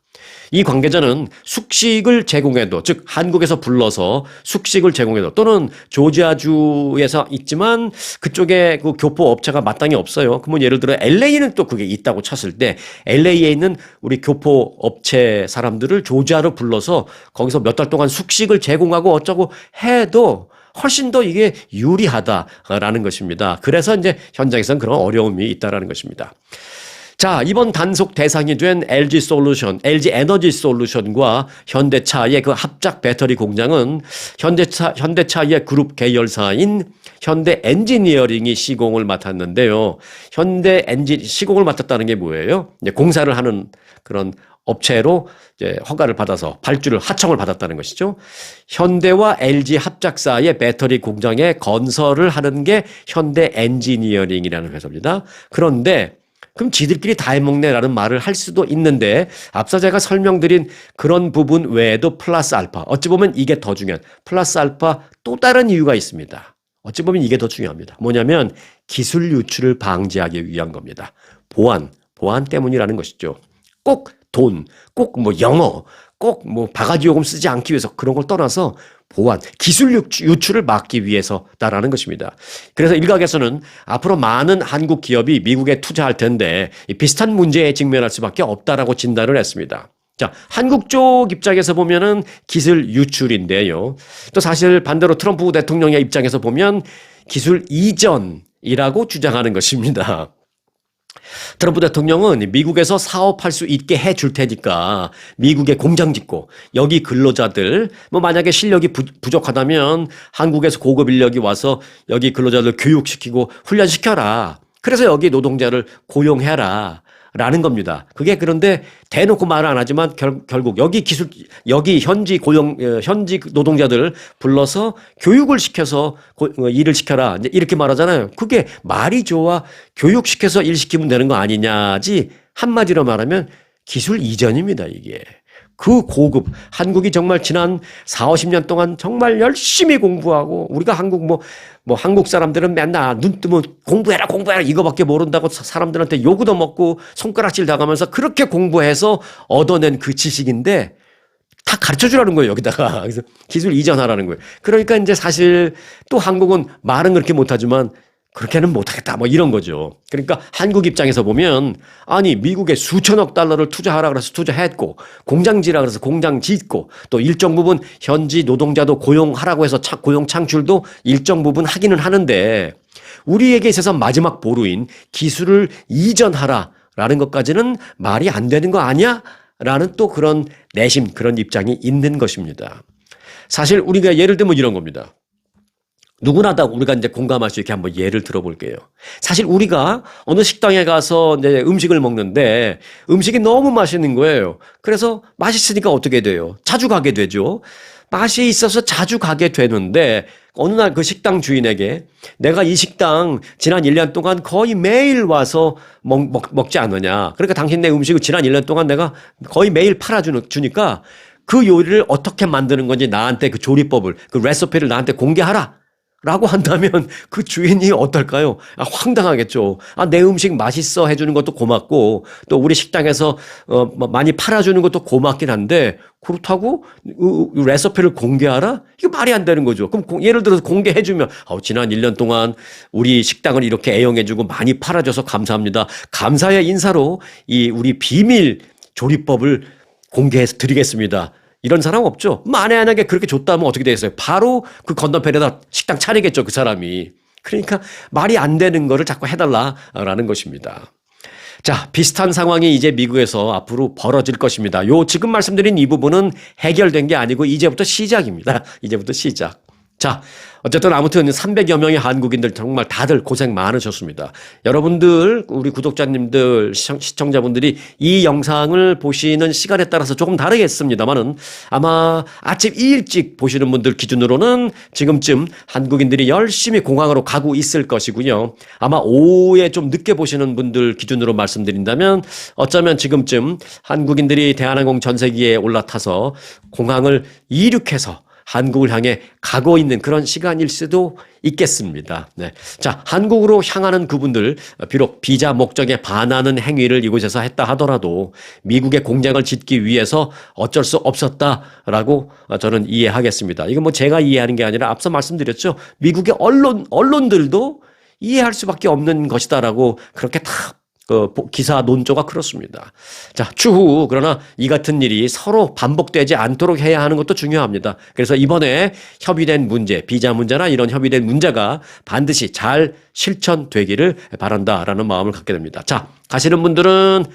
이 관계자는 숙식을 제공해도 즉 한국에서 불러서 숙식을 제공해도 또는 조지아주에서 있지만 그쪽에 그 교포 업체가 마땅히 없어요. 그러면 예를 들어 LA는 또 그게 있다고 쳤을 때 LA에 있는 우리 교포 업체 사람들을 조지아로 불러서 거기서 몇 달 동안 숙식을 제공하고 어쩌고 해도 훨씬 더 이게 유리하다라는 것입니다. 그래서 이제 현장에서는 그런 어려움이 있다라는 것입니다. 자, 이번 단속 대상이 된 LG 에너지 솔루션과 현대차의 그 합작 배터리 공장은 현대차의 그룹 계열사인 현대 엔지니어링이 시공을 맡았는데요. 시공을 맡았다는 게 뭐예요? 이제 공사를 하는 그런 업체로 이제 허가를 받아서 하청을 받았다는 것이죠. 현대와 LG 합작사의 배터리 공장의 건설을 하는 게 현대 엔지니어링이라는 회사입니다. 그런데 그럼 지들끼리 다 해먹네라는 말을 할 수도 있는데 앞서 제가 설명드린 그런 부분 외에도 플러스 알파, 어찌 보면 이게 더 중요한 플러스 알파 또 다른 이유가 있습니다. 어찌 보면 이게 더 중요합니다. 뭐냐면 기술 유출을 방지하기 위한 겁니다. 보안 때문이라는 것이죠. 꼭 돈, 꼭 뭐 영어, 꼭 뭐 바가지 요금 쓰지 않기 위해서 그런 걸 떠나서 기술 유출을 막기 위해서다라는 것입니다. 그래서 일각에서는 앞으로 많은 한국 기업이 미국에 투자할 텐데 비슷한 문제에 직면할 수밖에 없다라고 진단을 했습니다. 자, 한국 쪽 입장에서 보면은 기술 유출인데요. 또 사실 반대로 트럼프 대통령의 입장에서 보면 기술 이전이라고 주장하는 것입니다. 트럼프 대통령은 미국에서 사업할 수 있게 해줄 테니까 미국에 공장 짓고 여기 근로자들 만약에 실력이 부족하다면 한국에서 고급 인력이 와서 여기 근로자들 교육시키고 훈련시켜라. 그래서 여기 노동자를 고용해라. 라는 겁니다. 그게 그런데 대놓고 말은 안 하지만 결국 여기 현지 노동자들 불러서 교육을 시켜서 일을 시켜라. 이렇게 말하잖아요. 그게 말이 좋아 교육시켜서 일 시키면 되는 거 아니냐지 한마디로 말하면 기술 이전입니다, 이게. 그 고급, 한국이 정말 지난 40, 50년 동안 정말 열심히 공부하고, 우리가 한국 사람들은 맨날 눈 뜨면 공부해라 이거밖에 모른다고 사람들한테 요구도 먹고 손가락질 당하면서 그렇게 공부해서 얻어낸 그 지식인데 다 가르쳐 주라는 거예요, 여기다가. 그래서 기술 이전하라는 거예요. 그러니까 이제 사실 또 한국은 말은 그렇게 못하지만 그렇게는 못하겠다. 이런 거죠. 그러니까 한국 입장에서 보면 아니 미국에 수천억 달러를 투자하라 그래서 투자했고 공장 지라 그래서 공장 짓고 또 일정 부분 현지 노동자도 고용하라고 해서 고용 창출도 일정 부분 하기는 하는데 우리에게 있어서 마지막 보루인 기술을 이전하라라는 것까지는 말이 안 되는 거 아니야? 라는 또 그런 내심 그런 입장이 있는 것입니다. 사실 우리가 예를 들면 이런 겁니다. 누구나 다 우리가 이제 공감할 수 있게 한번 예를 들어볼게요. 사실 우리가 어느 식당에 가서 이제 음식을 먹는데 음식이 너무 맛있는 거예요. 그래서 맛있으니까 어떻게 돼요? 자주 가게 되죠. 맛이 있어서 자주 가게 되는데 어느 날 그 식당 주인에게 내가 이 식당 지난 1년 동안 거의 매일 와서 먹지 않느냐. 그러니까 당신 내 음식을 지난 1년 동안 내가 거의 매일 팔아주니까 그 요리를 어떻게 만드는 건지 나한테 그 조리법을, 그 레시피를 나한테 공개하라. 라고 한다면 그 주인이 어떨까요? 황당하겠죠. 내 음식 맛있어 해주는 것도 고맙고 또 우리 식당에서 많이 팔아주는 것도 고맙긴 한데 그렇다고 레시피를 공개하라? 이거 말이 안 되는 거죠. 그럼 예를 들어서 공개해주면 지난 1년 동안 우리 식당을 이렇게 애용해주고 많이 팔아줘서 감사합니다. 감사의 인사로 이 우리 비밀 조리법을 공개해서 드리겠습니다. 이런 사람 없죠. 만약에 그렇게 줬다면 어떻게 되겠어요? 바로 그 건너편에다 식당 차리겠죠, 그 사람이. 그러니까 말이 안 되는 거를 자꾸 해달라라는 것입니다. 자, 비슷한 상황이 이제 미국에서 앞으로 벌어질 것입니다. 지금 말씀드린 이 부분은 해결된 게 아니고 이제부터 시작입니다. 이제부터 시작. 자, 어쨌든 아무튼 300여 명의 한국인들 정말 다들 고생 많으셨습니다. 여러분들, 우리 구독자님들, 시청자분들이 이 영상을 보시는 시간에 따라서 조금 다르겠습니다만은 아마 아침 일찍 보시는 분들 기준으로는 지금쯤 한국인들이 열심히 공항으로 가고 있을 것이고요. 아마 오후에 좀 늦게 보시는 분들 기준으로 말씀드린다면 어쩌면 지금쯤 한국인들이 대한항공 전세기에 올라타서 공항을 이륙해서 한국을 향해 가고 있는 그런 시간일 수도 있겠습니다. 네. 자, 한국으로 향하는 그분들, 비록 비자 목적에 반하는 행위를 이곳에서 했다 하더라도 미국의 공장을 짓기 위해서 어쩔 수 없었다라고 저는 이해하겠습니다. 이건 뭐 제가 이해하는 게 아니라 앞서 말씀드렸죠. 미국의 언론들도 이해할 수밖에 없는 것이다라고 그렇게 다 기사 논조가 그렇습니다. 자, 추후 그러나 이 같은 일이 서로 반복되지 않도록 해야 하는 것도 중요합니다. 그래서 이번에 협의된 문제, 비자 문제나 이런 협의된 문제가 반드시 잘 실천되기를 바란다라는 마음을 갖게 됩니다. 자, 가시는 분들은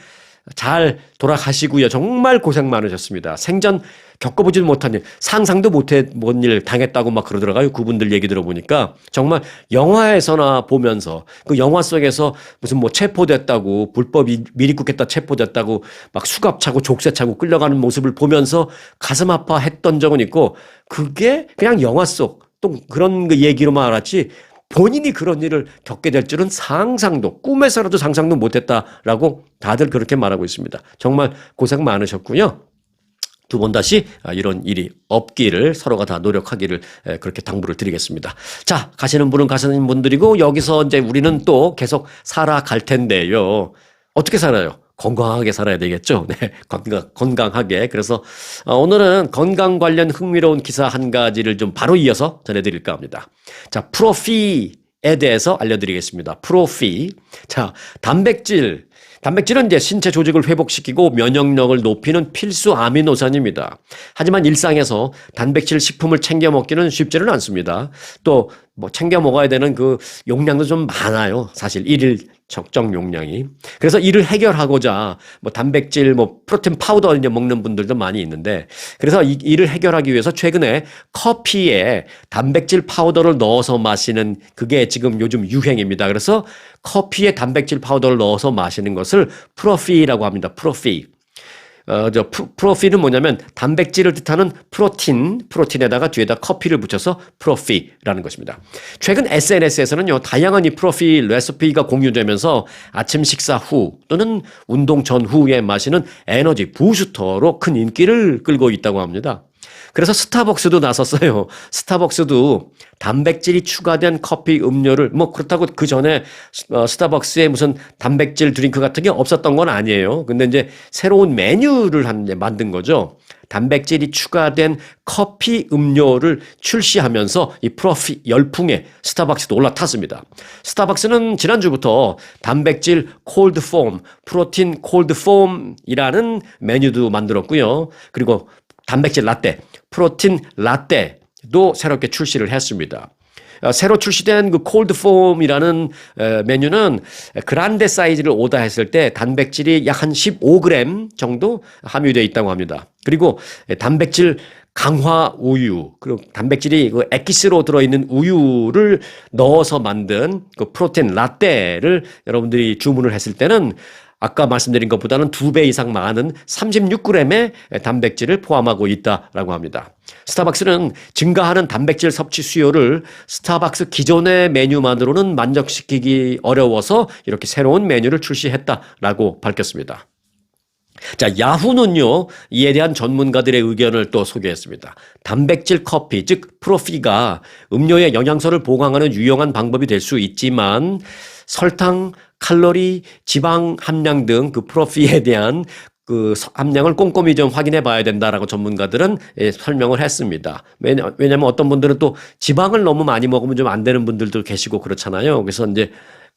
잘 돌아가시고요. 정말 고생 많으셨습니다. 생전 겪어보지 못한 일, 상상도 못해본 일 당했다고 막 그러더라고요. 그분들 얘기 들어보니까 정말 영화에서나 보면서 그 영화 속에서 무슨 뭐 체포됐다고 불법 미입국했다 체포됐다고 막 수갑 차고 족쇄 차고 끌려가는 모습을 보면서 가슴 아파했던 적은 있고 그게 그냥 영화 속 또 그런 그 얘기로만 알았지 본인이 그런 일을 겪게 될 줄은 꿈에서라도 상상도 못했다라고 다들 그렇게 말하고 있습니다. 정말 고생 많으셨고요. 두 번 다시 이런 일이 없기를 서로가 다 노력하기를 그렇게 당부를 드리겠습니다. 자, 가시는 분은 가시는 분들이고 여기서 이제 우리는 또 계속 살아갈 텐데요. 어떻게 살아요? 건강하게 살아야 되겠죠. 네, 건강하게. 그래서 오늘은 건강 관련 흥미로운 기사 한 가지를 좀 바로 이어서 전해드릴까 합니다. 자, 프로피에 대해서 알려드리겠습니다. 프로피. 자, 단백질은 이제 신체 조직을 회복시키고 면역력을 높이는 필수 아미노산입니다. 하지만 일상에서 단백질 식품을 챙겨 먹기는 쉽지는 않습니다. 또 뭐 챙겨 먹어야 되는 그 용량도 좀 많아요. 사실 일일 적정 용량이. 그래서 이를 해결하고자 뭐 단백질, 뭐 프로틴 파우더 이제 먹는 분들도 많이 있는데 그래서 이를 해결하기 위해서 최근에 커피에 단백질 파우더를 넣어서 마시는 그게 지금 요즘 유행입니다. 그래서 커피에 단백질 파우더를 넣어서 마시는 것을 프로피라고 합니다. 프로피. 프로피는 뭐냐면 단백질을 뜻하는 프로틴에다가 뒤에다 커피를 붙여서 프로피라는 것입니다. 최근 SNS에서는요, 다양한 이 프로피 레시피가 공유되면서 아침 식사 후 또는 운동 전후에 마시는 에너지 부스터로 큰 인기를 끌고 있다고 합니다. 그래서 스타벅스도 나섰어요. 스타벅스도 단백질이 추가된 커피 음료를 뭐 그렇다고 그 전에 스타벅스에 무슨 단백질 드링크 같은 게 없었던 건 아니에요. 근데 이제 새로운 메뉴를 만든 거죠. 단백질이 추가된 커피 음료를 출시하면서 이 프로피 열풍에 스타벅스도 올라탔습니다. 스타벅스는 지난주부터 단백질 콜드폼, 프로틴 콜드폼이라는 메뉴도 만들었고요. 그리고 단백질 라떼, 프로틴 라떼도 새롭게 출시를 했습니다. 새로 출시된 그 콜드 폼이라는 메뉴는 그란데 사이즈를 오더했을 때 단백질이 약 한 15g 정도 함유되어 있다고 합니다. 그리고 단백질 강화 우유, 그리고 단백질이 그 액기스로 들어있는 우유를 넣어서 만든 그 프로틴 라떼를 여러분들이 주문을 했을 때는 아까 말씀드린 것보다는 2배 이상 많은 36g의 단백질을 포함하고 있다라고 합니다. 스타벅스는 증가하는 단백질 섭취 수요를 스타벅스 기존의 메뉴만으로는 만족시키기 어려워서 이렇게 새로운 메뉴를 출시했다라고 밝혔습니다. 자, 야후는요, 이에 대한 전문가들의 의견을 또 소개했습니다. 단백질 커피, 즉 프로피가 음료의 영양소를 보강하는 유용한 방법이 될 수 있지만 설탕, 칼로리, 지방 함량 등 그 프로피에 대한 그 함량을 꼼꼼히 좀 확인해 봐야 된다라고 전문가들은 설명을 했습니다. 왜냐하면 어떤 분들은 또 지방을 너무 많이 먹으면 좀 안 되는 분들도 계시고 그렇잖아요. 그래서 이제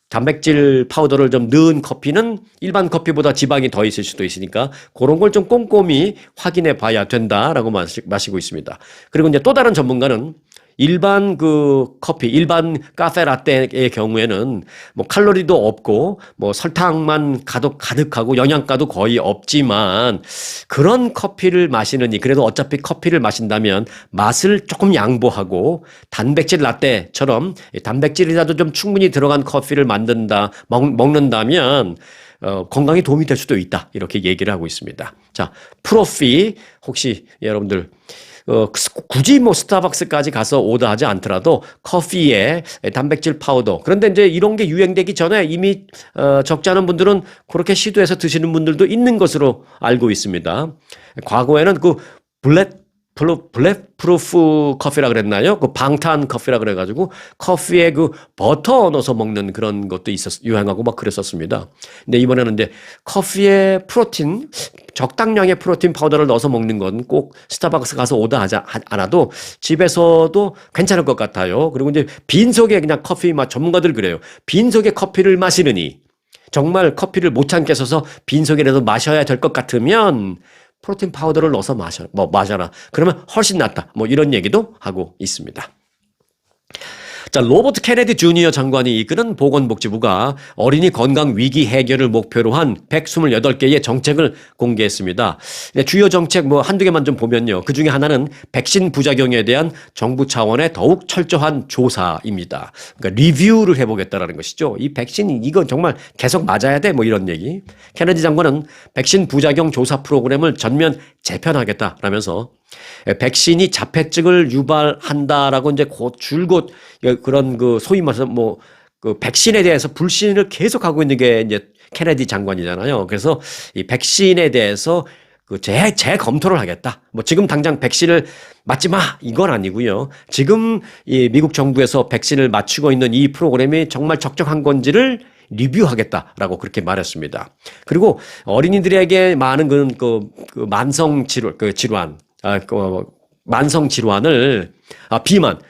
단백질 파우더를 좀 넣은 커피는 일반 커피보다 지방이 더 있을 수도 있으니까 그런 걸 좀 꼼꼼히 확인해 봐야 된다라고 마시고 있습니다. 그리고 이제 또 다른 전문가는 일반 그 커피, 일반 카페 라떼의 경우에는 뭐 칼로리도 없고 뭐 설탕만 가득하고 영양가도 거의 없지만 그런 커피를 마시느니 그래도 어차피 커피를 마신다면 맛을 조금 양보하고 단백질 라떼처럼 단백질이라도 좀 충분히 들어간 커피를 먹는다면 건강에 도움이 될 수도 있다. 이렇게 얘기를 하고 있습니다. 자, 프로피 혹시 여러분들 굳이 뭐 스타벅스까지 가서 오더하지 않더라도 커피에 단백질 파우더. 그런데 이제 이런 게 유행되기 전에 이미 적지 않은 분들은 그렇게 시도해서 드시는 분들도 있는 것으로 알고 있습니다. 과거에는 그 블랙 프루프 커피라 그랬나요? 그 방탄 커피라 그래가지고 커피에 그 버터 넣어서 먹는 그런 것도 유행하고 막 그랬었습니다. 근데 이번에는 이제 커피에 프로틴, 적당량의 프로틴 파우더를 넣어서 먹는 건 꼭 스타벅스 가서 오더하지 않아도 집에서도 괜찮을 것 같아요. 그리고 이제 빈속에 그냥 커피 맛 전문가들 그래요. 빈속에 커피를 마시느니 정말 커피를 못 참겠어서 빈속이라도 마셔야 될 것 같으면 프로틴 파우더를 넣어서 마셔라. 그러면 훨씬 낫다. 뭐 이런 얘기도 하고 있습니다. 자, 로버트 케네디 주니어 장관이 이끄는 보건복지부가 어린이 건강 위기 해결을 목표로 한 128개의 정책을 공개했습니다. 주요 정책 뭐 한두 개만 좀 보면요. 그 중에 하나는 백신 부작용에 대한 정부 차원의 더욱 철저한 조사입니다. 그러니까 리뷰를 해보겠다라는 것이죠. 이 백신이 이거 정말 계속 맞아야 돼 뭐 이런 얘기. 케네디 장관은 백신 부작용 조사 프로그램을 전면 재편하겠다라면서 백신이 자폐증을 유발한다라고 이제 줄곧 그런 그 소위 말해서 뭐 그 백신에 대해서 불신을 계속하고 있는 게 이제 케네디 장관이잖아요. 그래서 이 백신에 대해서 그 재검토를 하겠다. 뭐 지금 당장 백신을 맞지 마 이건 아니고요. 지금 이 미국 정부에서 백신을 맞추고 있는 이 프로그램이 정말 적정한 건지를 리뷰하겠다라고 그렇게 말했습니다. 그리고 어린이들에게 많은 그 만성 질환, 만성 질환을,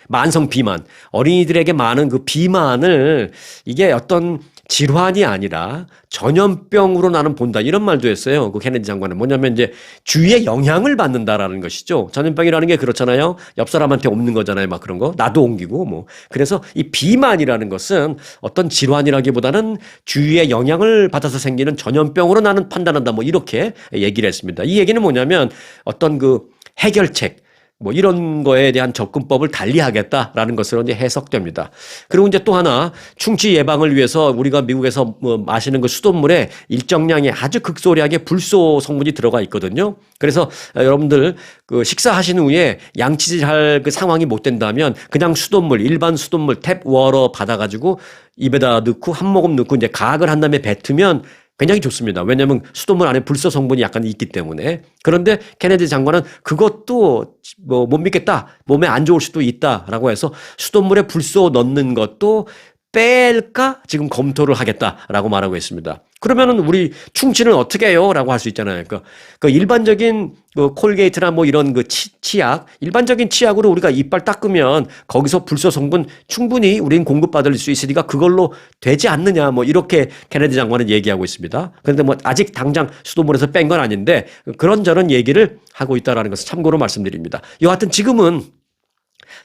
만성 비만, 어린이들에게 많은 그 비만을 이게 어떤 질환이 아니라 전염병으로 나는 본다. 이런 말도 했어요. 그 케네디 장관은. 뭐냐면 이제 주위에 영향을 받는다라는 것이죠. 전염병이라는 게 그렇잖아요. 옆 사람한테 옮는 거잖아요. 막 그런 거. 나도 옮기고 뭐. 그래서 이 비만이라는 것은 어떤 질환이라기보다는 주위에 영향을 받아서 생기는 전염병으로 나는 판단한다. 뭐 이렇게 얘기를 했습니다. 이 얘기는 뭐냐면 어떤 그 해결책, 뭐 이런 거에 대한 접근법을 달리하겠다라는 것으로 이제 해석됩니다. 그리고 이제 또 하나 충치 예방을 위해서 우리가 미국에서 뭐 마시는 그 수돗물에 일정량의 아주 극소량의 불소 성분이 들어가 있거든요. 그래서 여러분들 그 식사하신 후에 양치질 그 상황이 못 된다면 그냥 수돗물, 일반 수돗물 탭 워러 받아가지고 입에다 넣고 한 모금 넣고 이제 가글 한 다음에 뱉으면 굉장히 좋습니다. 왜냐하면 수돗물 안에 불소 성분이 약간 있기 때문에. 그런데 케네디 장관은 그것도 뭐 못 믿겠다. 몸에 안 좋을 수도 있다라고 해서 수돗물에 불소 넣는 것도 뺄까 지금 검토를 하겠다라고 말하고 있습니다. 그러면은 우리 충치는 어떻게 해요? 라고 할 수 있잖아요. 그 일반적인 그 콜게이트나 뭐 이런 그 치약, 일반적인 치약으로 우리가 이빨 닦으면 거기서 불소 성분 충분히 우리는 공급받을 수 있으니까 그걸로 되지 않느냐 뭐 이렇게 케네디 장관은 얘기하고 있습니다. 그런데 뭐 아직 당장 수돗물에서 뺀 건 아닌데 그런저런 얘기를 하고 있다라는 것을 참고로 말씀드립니다. 여하튼 지금은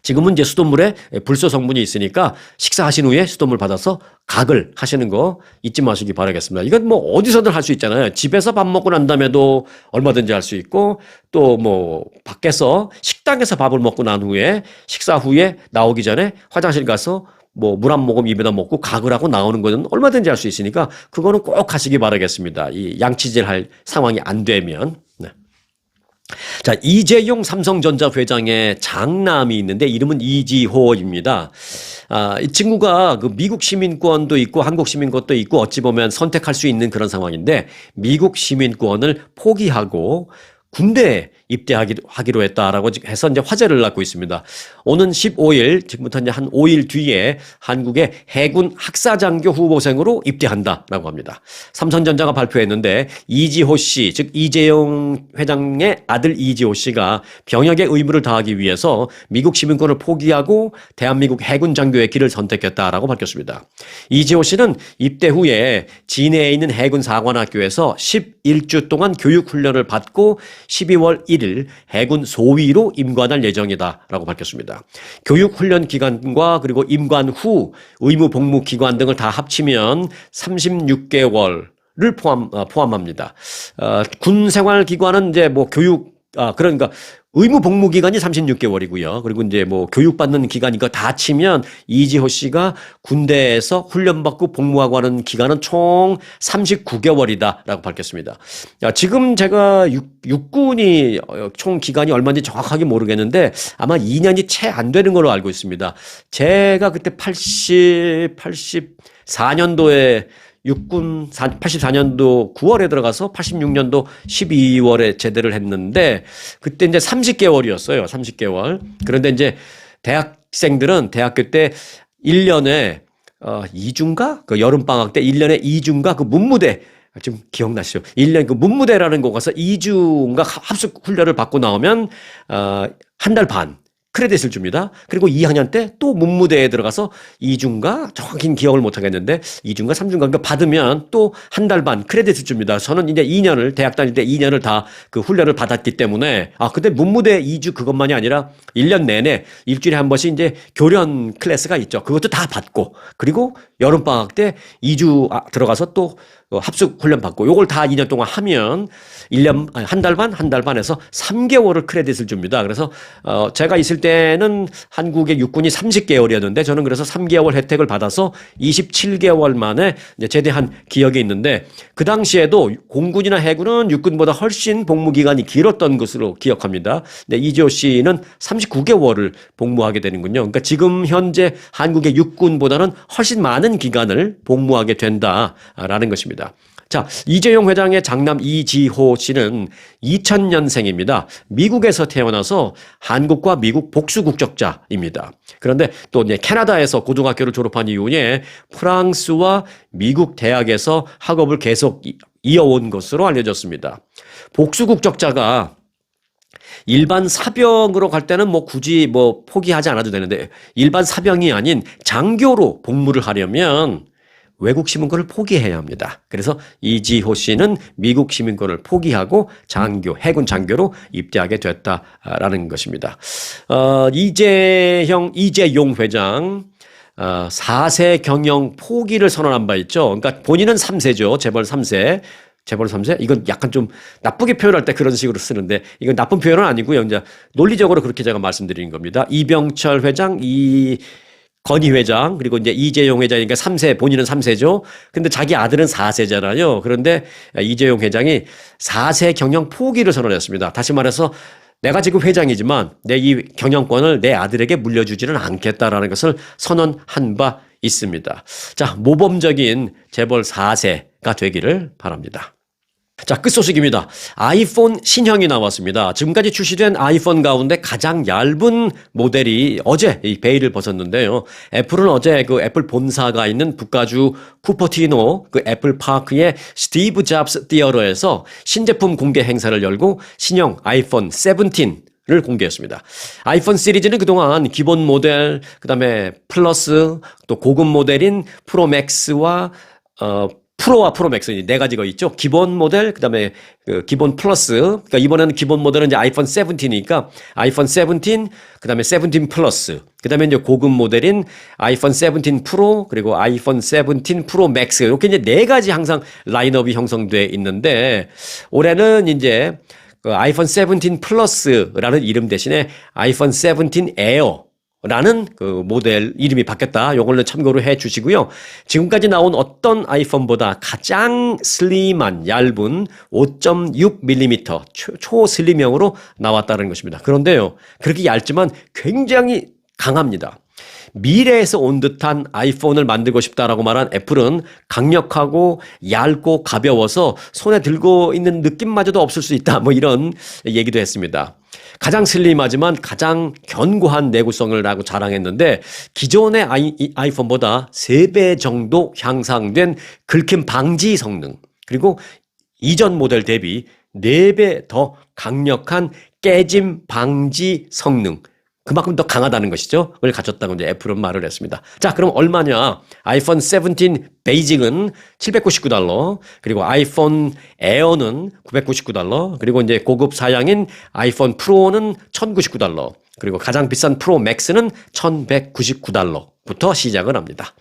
지금은 이제 수돗물에 불소 성분이 있으니까 식사하신 후에 수돗물 받아서 각을 하시는 거 잊지 마시기 바라겠습니다. 이건 뭐 어디서든 할 수 있잖아요. 집에서 밥 먹고 난 다음에도 얼마든지 할 수 있고 또 뭐 밖에서 식당에서 밥을 먹고 난 후에 식사 후에 나오기 전에 화장실 가서 뭐 물 한 모금 입에다 먹고 각을 하고 나오는 거는 얼마든지 할 수 있으니까 그거는 꼭 하시기 바라겠습니다. 이 양치질 할 상황이 안 되면. 네. 자, 이재용 삼성전자 회장의 장남이 있는데 이름은 이지호입니다. 이 친구가 그 미국 시민권도 있고 한국 시민권도 있고 어찌 보면 선택할 수 있는 그런 상황인데 미국 시민권을 포기하고 군대에 입대하기로 했다라고 해서 이제 화제를 낳고 있습니다. 오는 15일, 지금부터 이제 한 5일 뒤에 한국의 해군 학사장교 후보생으로 입대한다라고 합니다. 삼성전자가 발표했는데 이지호 씨, 즉 이재용 회장의 아들 이지호 씨가 병역의 의무를 다하기 위해서 미국 시민권을 포기하고 대한민국 해군 장교의 길을 선택했다라고 밝혔습니다. 이지호 씨는 입대 후에 진해에 있는 해군 사관학교에서 11주 동안 교육 훈련을 받고 12월 1일 해군 소위로 임관할 예정이다라고 밝혔습니다. 교육 훈련 기간과 그리고 임관 후 의무 복무 기간 등을 다 합치면 36개월을 포함합니다. 군 생활 기간은 이제 뭐 그러니까 의무 복무 기간이 36개월이고요. 그리고 이제 뭐 교육받는 기간이니까 다 치면 이지호 씨가 군대에서 훈련받고 복무하고 하는 기간은 총 39개월이다라고 밝혔습니다. 지금 제가 육군이 총 기간이 얼마인지 정확하게 모르겠는데 아마 2년이 채 안 되는 걸로 알고 있습니다. 제가 그때 84년도에 육군 84년도 9월에 들어가서 86년도 12월에 제대를 했는데 그때 이제 30개월이었어요. 30개월. 그런데 이제 대학생들은 대학교 때 1년에 2주인가? 그 여름방학 때 1년에 2주인가? 그 문무대 지금 기억나시죠? 1년 그 문무대라는 곳 가서 2주인가 합숙 훈련을 받고 나오면 한 달 반 크레딧을 줍니다. 그리고 2학년 때 또 문무대에 들어가서 2주인가? 정확히 기억을 못 하겠는데 2주인가 3주인가 그러니까 받으면 또 한 달 반 크레딧을 줍니다. 저는 이제 2년을 대학 다닐 때 2년을 다 그 훈련을 받았기 때문에 근데 문무대 2주 그것만이 아니라 1년 내내 일주일에 한 번씩 이제 교련 클래스가 있죠. 그것도 다 받고 그리고 여름 방학 때 2주 들어가서 또 합숙 훈련 받고 요걸 다 2년 동안 하면 1년 한 달 반에서 3개월을 크레딧을 줍니다. 그래서 제가 있을 때는 한국의 육군이 30개월이었는데 저는 그래서 3개월 혜택을 받아서 27개월 만에 이제 제대한 기억이 있는데 그 당시에도 공군이나 해군은 육군보다 훨씬 복무 기간이 길었던 것으로 기억합니다. 근데 이지호 씨는 39개월을 복무하게 되는군요. 그러니까 지금 현재 한국의 육군보다는 훨씬 많은 기간을 복무하게 된다라는 것입니다. 자, 이재용 회장의 장남 이지호 씨는 2000년생입니다. 미국에서 태어나서 한국과 미국 복수 국적자입니다. 그런데 또 이제 캐나다에서 고등학교를 졸업한 이후에 프랑스와 미국 대학에서 학업을 계속 이어온 것으로 알려졌습니다. 복수 국적자가 일반 사병으로 갈 때는 뭐 굳이 뭐 포기하지 않아도 되는데 일반 사병이 아닌 장교로 복무를 하려면 외국 시민권을 포기해야 합니다. 그래서 이지호 씨는 미국 시민권을 포기하고 해군 장교로 입대하게 됐다라는 것입니다. 이재용 회장 4세 경영 포기를 선언한 바 있죠. 그러니까 본인은 3세죠. 재벌 3세. 이건 약간 좀 나쁘게 표현할 때 그런 식으로 쓰는데 이건 나쁜 표현은 아니고요. 이제 논리적으로 그렇게 제가 말씀드리는 겁니다. 이병철 회장, 건희 회장, 그리고 이제 이재용 회장이니까 3세, 본인은 3세죠. 근데 자기 아들은 4세잖아요. 그런데 이재용 회장이 4세 경영 포기를 선언했습니다. 다시 말해서 내가 지금 회장이지만 내 이 경영권을 내 아들에게 물려주지는 않겠다라는 것을 선언한 바 있습니다. 자, 모범적인 재벌 4세가 되기를 바랍니다. 자, 끝소식입니다. 아이폰 신형이 나왔습니다. 지금까지 출시된 아이폰 가운데 가장 얇은 모델이 어제 이 베일을 벗었는데요. 애플은 어제 그 애플 본사가 있는 북가주 쿠퍼티노 그 애플 파크의 스티브 잡스 티어러에서 신제품 공개 행사를 열고 신형 아이폰 17을 공개했습니다. 아이폰 시리즈는 그동안 기본 모델, 그다음에 플러스, 또 고급 모델인 프로 맥스와 프로와 프로 맥스 네 가지가 있죠. 기본 모델, 그다음에 그 기본 플러스. 그러니까 이번에는 기본 모델은 이제 아이폰 17이니까 아이폰 17, 그다음에 17 플러스. 그다음에 이제 고급 모델인 아이폰 17 프로 그리고 아이폰 17 프로 맥스. 이렇게 이제 네 가지 항상 라인업이 형성돼 있는데 올해는 이제 그 아이폰 17 플러스라는 이름 대신에 아이폰 17 에어 라는 그 모델 이름이 바뀌었다. 요걸로 참고로 해 주시고요. 지금까지 나온 어떤 아이폰보다 가장 슬림한 얇은 5.6mm 초슬림형으로 나왔다는 것입니다. 그런데요. 그렇게 얇지만 굉장히 강합니다. 미래에서 온 듯한 아이폰을 만들고 싶다라고 말한 애플은 강력하고 얇고 가벼워서 손에 들고 있는 느낌마저도 없을 수 있다. 뭐 이런 얘기도 했습니다. 가장 슬림하지만 가장 견고한 내구성을 라고 자랑했는데 기존의 아이폰보다 3배 정도 향상된 긁힘 방지 성능 그리고 이전 모델 대비 4배 더 강력한 깨짐 방지 성능 그만큼 더 강하다는 것이죠. 을 갖췄다고 이제 애플은 말을 했습니다. 자, 그럼 얼마냐? 아이폰 17 베이직은 $799, 그리고 아이폰 에어는 $999, 그리고 이제 고급 사양인 아이폰 프로는 $1,099, 그리고 가장 비싼 프로 맥스는 $1,199부터 시작을 합니다.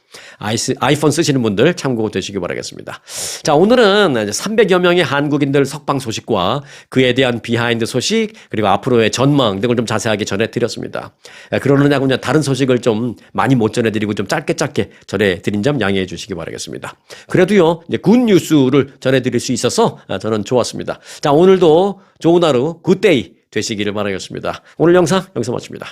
아이폰 쓰시는 분들 참고 되시기 바라겠습니다. 자, 오늘은 300여 명의 한국인들 석방 소식과 그에 대한 비하인드 소식 그리고 앞으로의 전망 등을 좀 자세하게 전해드렸습니다. 그러느냐고 다른 소식을 좀 많이 못 전해드리고 좀 짧게 전해드린 점 양해해 주시기 바라겠습니다. 그래도요, 이제 굿 뉴스를 전해드릴 수 있어서 저는 좋았습니다. 자, 오늘도 좋은 하루, 굿데이 되시기를 바라겠습니다. 오늘 영상 여기서 마칩니다.